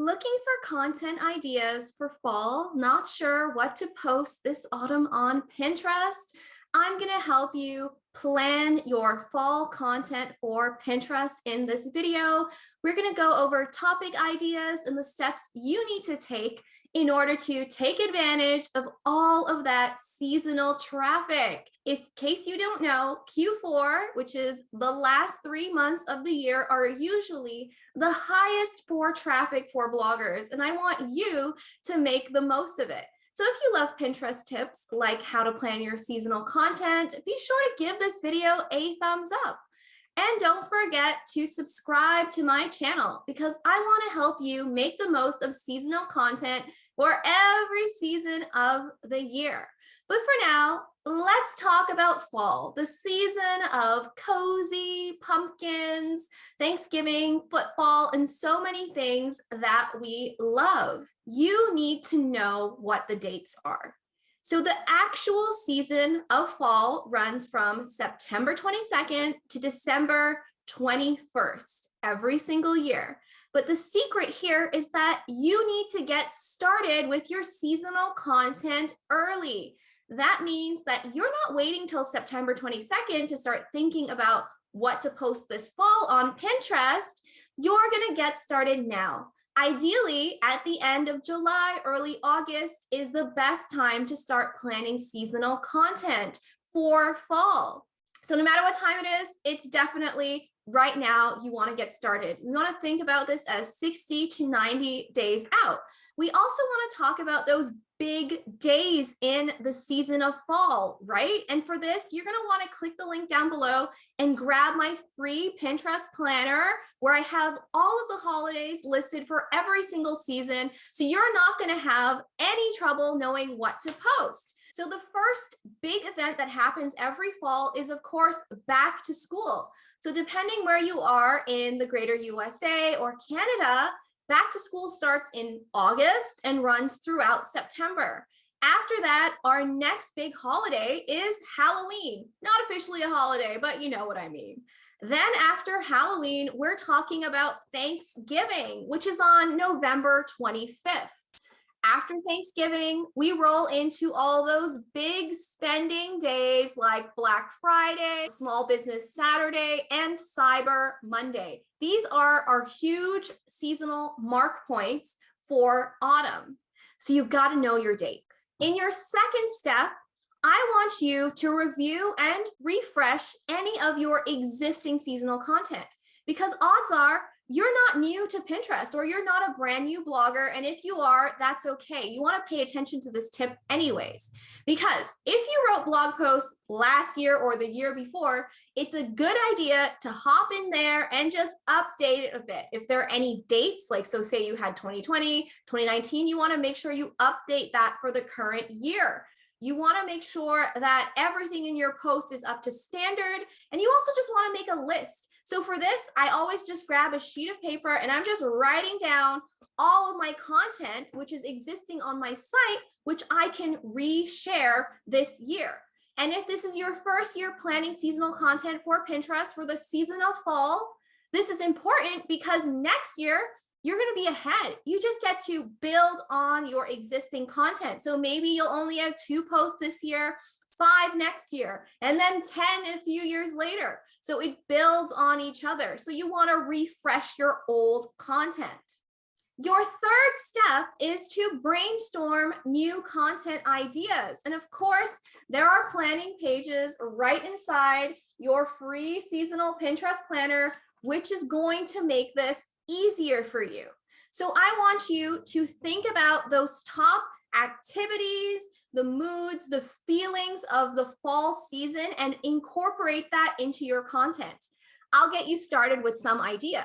Looking for content ideas for fall? Not sure what to post this autumn on Pinterest? I'm going to help you plan your fall content for Pinterest in this video. We're going to go over topic ideas and the steps you need to take in order to take advantage of all of that seasonal traffic. In case you don't know, Q4, which is the last 3 months of the year, are usually the highest for traffic for bloggers, and I want you to make the most of it. So if you love Pinterest tips like how to plan your seasonal content, be sure to give this video a thumbs up. And don't forget to subscribe to my channel because I want to help you make the most of seasonal content for every season of the year. But for now, let's talk about fall, the season of cozy pumpkins, Thanksgiving, football, and so many things that we love. You need to know what the dates are. So the actual season of fall runs from September 22nd to December 21st every single year. But the secret here is that you need to get started with your seasonal content early. That means that you're not waiting till September 22nd to start thinking about what to post this fall on Pinterest. You're going to get started now. Ideally, at the end of July, early August is the best time to start planning seasonal content for fall. So no matter what time it is, it's definitely right now you want to get started. You want to think about this as 60 to 90 days out. We also want to talk about those big days in the season of fall, right? And for this, you're going to want to click the link down below and grab my free Pinterest planner where I have all of the holidays listed for every single season. So you're not going to have any trouble knowing what to post. So the first big event that happens every fall is, of course, back to school. So depending where you are in the greater USA or Canada, back to school starts in August and runs throughout September. After that, our next big holiday is Halloween. Not officially a holiday, but you know what I mean. Then after Halloween, we're talking about Thanksgiving, which is on November 25th. After Thanksgiving, we roll into all those big spending days like Black Friday, Small Business Saturday, and Cyber Monday. These are our huge seasonal mark points for autumn. So you've got to know your date. In your second step, I want you to review and refresh any of your existing seasonal content because odds are you're not new to Pinterest or you're not a brand new blogger. And if you are, that's okay. You want to pay attention to this tip anyways, because if you wrote blog posts last year or the year before, it's a good idea to hop in there and just update it a bit. If there are any dates, like so say you had 2020, 2019, you want to make sure you update that for the current year. You want to make sure that everything in your post is up to standard. And you also just want to make a list. So for this, I always just grab a sheet of paper and I'm just writing down all of my content, which is existing on my site, which I can reshare this year. And if this is your first year planning seasonal content for Pinterest for the season of fall, this is important because next year, you're going to be ahead. You just get to build on your existing content. So maybe you'll only have 2 posts this year, 5 next year, and then 10 a few years later. So it builds on each other. So you want to refresh your old content. Your third step is to brainstorm new content ideas. And of course, there are planning pages right inside your free seasonal Pinterest planner, which is going to make this easier for you. So I want you to think about those top activities, the moods, the feelings of the fall season, and incorporate that into your content. I'll get you started with some ideas.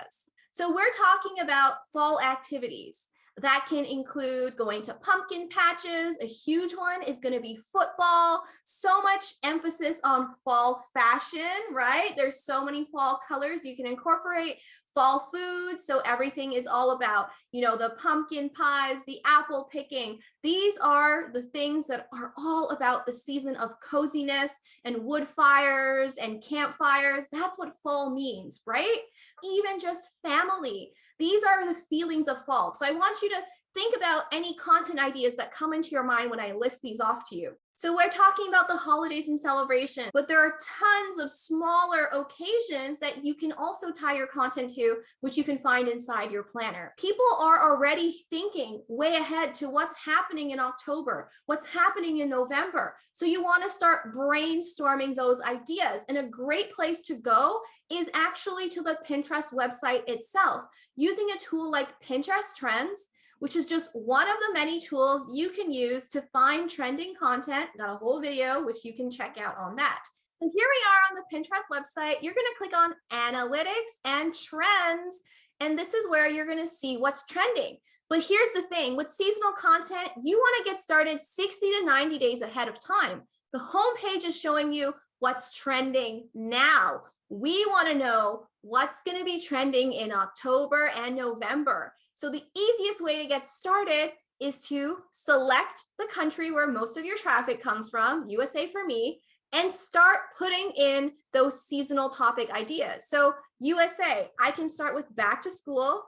So we're talking about fall activities. That can include going to pumpkin patches. A huge one is going to be football. So much emphasis on fall fashion, right? There's so many fall colors you can incorporate. Fall food, so everything is all about, the pumpkin pies, the apple picking. These are the things that are all about the season of coziness and wood fires and campfires. That's what fall means, right? Even just family. These are the feelings of fall. So I want you to think about any content ideas that come into your mind when I list these off to you. So we're talking about the holidays and celebration, but there are tons of smaller occasions that you can also tie your content to, which you can find inside your planner. People are already thinking way ahead to what's happening in October, what's happening in November. So you want to start brainstorming those ideas. And a great place to go is actually to the Pinterest website itself. Using a tool like Pinterest Trends, which is just one of the many tools you can use to find trending content. Got a whole video, which you can check out on that. And here we are on the Pinterest website. You're going to click on Analytics and Trends, and this is where you're going to see what's trending. But here's the thing, with seasonal content, you want to get started 60 to 90 days ahead of time. The homepage is showing you what's trending now. We want to know what's going to be trending in October and November. So the easiest way to get started is to select the country where most of your traffic comes from, USA for me, and start putting in those seasonal topic ideas. So USA, I can start with back to school,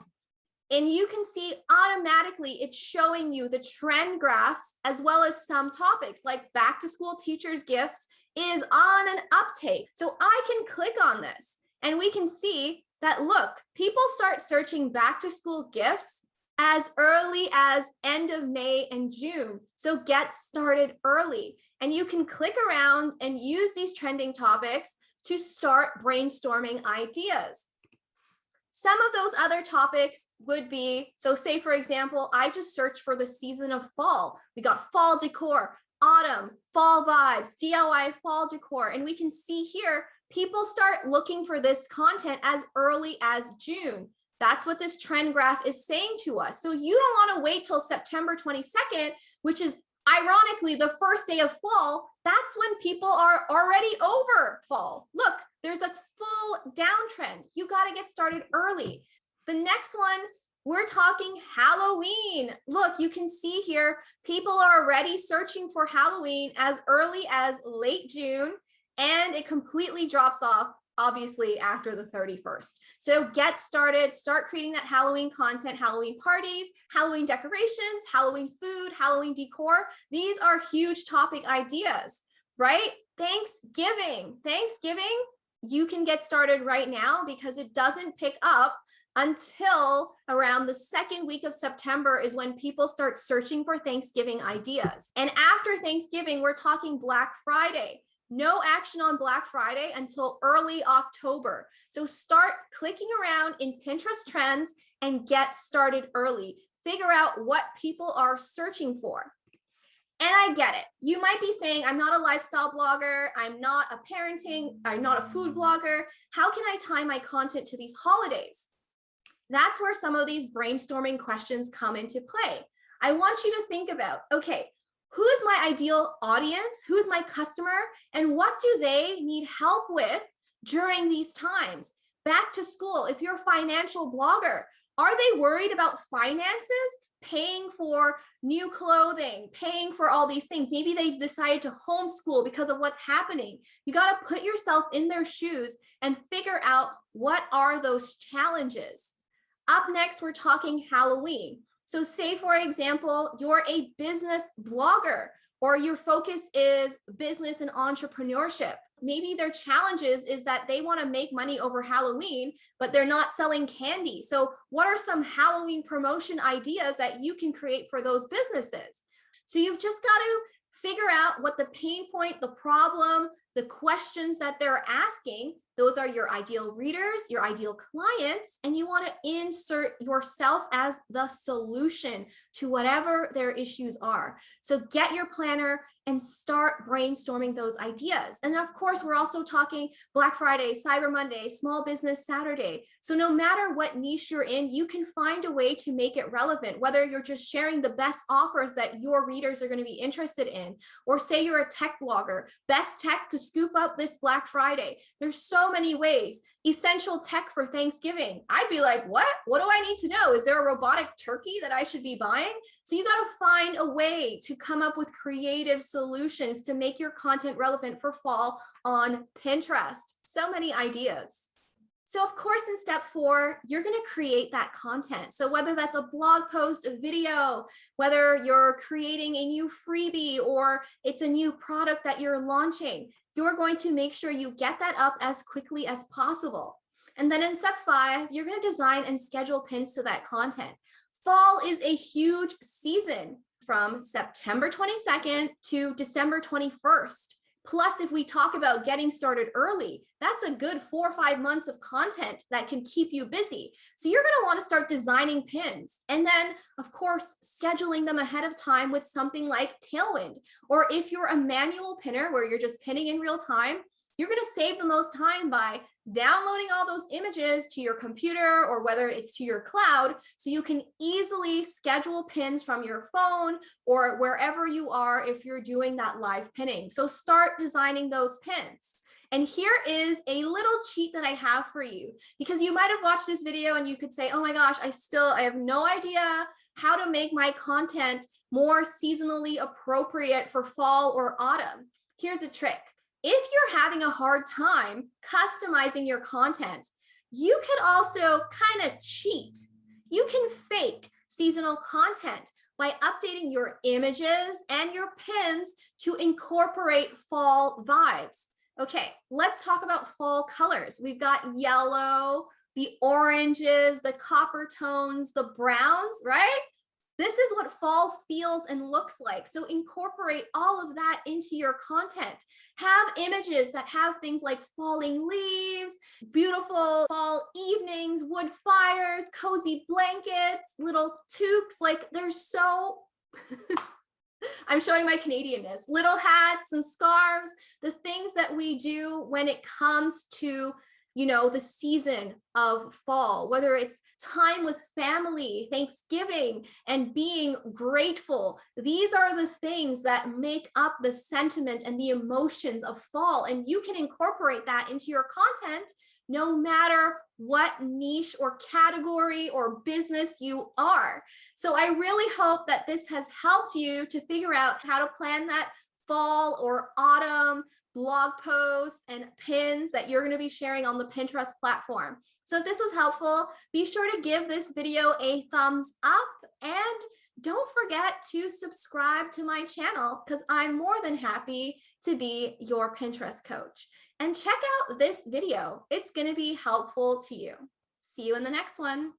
and you can see automatically it's showing you the trend graphs as well as some topics like back to school teachers gifts is on an uptake. So I can click on this and we can see that, look, people start searching back to school gifts as early as end of May and June. So get started early. And you can click around and use these trending topics to start brainstorming ideas. Some of those other topics would be, so say for example, I just searched for the season of fall. We got fall decor, autumn, fall vibes, DIY fall decor. And we can see here, people start looking for this content as early as June. That's what this trend graph is saying to us. So you don't want to wait till September 22nd, which is ironically the first day of fall. That's when people are already over fall. Look, there's a full downtrend. You got to get started early. The next one, we're talking Halloween. Look, you can see here, people are already searching for Halloween as early as late June. And it completely drops off, obviously, after the 31st. So get started, start creating that Halloween content, Halloween parties, Halloween decorations, Halloween food, Halloween decor. These are huge topic ideas, right? Thanksgiving, you can get started right now because it doesn't pick up until around the second week of September is when people start searching for Thanksgiving ideas. And after Thanksgiving, we're talking Black Friday. No action on Black Friday until early October. So start clicking around in Pinterest Trends and get started early. Figure out what people are searching for. And I get it. You might be saying, I'm not a lifestyle blogger. I'm not a food blogger. How can I tie my content to these holidays? That's where some of these brainstorming questions come into play. I want you to think about, okay, who is my ideal audience? Who is my customer? And what do they need help with during these times? Back to school, if you're a financial blogger, are they worried about finances? Paying for new clothing, paying for all these things. Maybe they've decided to homeschool because of what's happening. You got to put yourself in their shoes and figure out what are those challenges. Up next, we're talking Halloween. So say, for example, you're a business blogger or your focus is business and entrepreneurship. Maybe their challenges is that they want to make money over Halloween, but they're not selling candy. So what are some Halloween promotion ideas that you can create for those businesses? So you've just got to figure out what the pain point, the problem, the questions that they're asking. Those are your ideal readers, your ideal clients, and you want to insert yourself as the solution to whatever their issues are. So get your planner and start brainstorming those ideas. And of course, we're also talking Black Friday, Cyber Monday, Small Business Saturday. So no matter what niche you're in, you can find a way to make it relevant, whether you're just sharing the best offers that your readers are going to be interested in, or say you're a tech blogger, best tech to scoop up this Black Friday. There's so many ways. Essential tech for Thanksgiving. I'd be like, what? What do I need to know? Is there a robotic turkey that I should be buying? So you got to find a way to come up with creative solutions to make your content relevant for fall on Pinterest. So many ideas. So of course, in step 4, you're going to create that content. So whether that's a blog post, a video, whether you're creating a new freebie or it's a new product that you're launching, you're going to make sure you get that up as quickly as possible. And then in step 5, you're going to design and schedule pins to that content. Fall is a huge season from September 22nd to December 21st. Plus, if we talk about getting started early, that's a good 4 or 5 months of content that can keep you busy. So you're going to want to start designing pins and then, of course, scheduling them ahead of time with something like Tailwind. Or if you're a manual pinner where you're just pinning in real time, you're going to save the most time by downloading all those images to your computer or whether it's to your cloud so you can easily schedule pins from your phone or wherever you are if you're doing that live pinning. So start designing those pins. And here is a little cheat that I have for you, because you might have watched this video and you could say, oh my gosh, I have no idea how to make my content more seasonally appropriate for fall or autumn. Here's a trick. If you're having a hard time customizing your content, you could also kind of cheat. You can fake seasonal content by updating your images and your pins to incorporate fall vibes. Okay, let's talk about fall colors. We've got yellow, the oranges, the copper tones, the browns, right? This is what fall feels and looks like. So incorporate all of that into your content. Have images that have things like falling leaves, beautiful fall evenings, wood fires, cozy blankets, little toques. Like there's so, I'm showing my Canadianness, little hats and scarves, the things that we do when it comes to the season of fall, whether it's time with family, Thanksgiving, and being grateful. These are the things that make up the sentiment and the emotions of fall. And you can incorporate that into your content no matter what niche or category or business you are. So I really hope that this has helped you to figure out how to plan that fall or autumn blog posts and pins that you're going to be sharing on the Pinterest platform. So if this was helpful, be sure to give this video a thumbs up and don't forget to subscribe to my channel because I'm more than happy to be your Pinterest coach. And check out this video. It's going to be helpful to you. See you in the next one.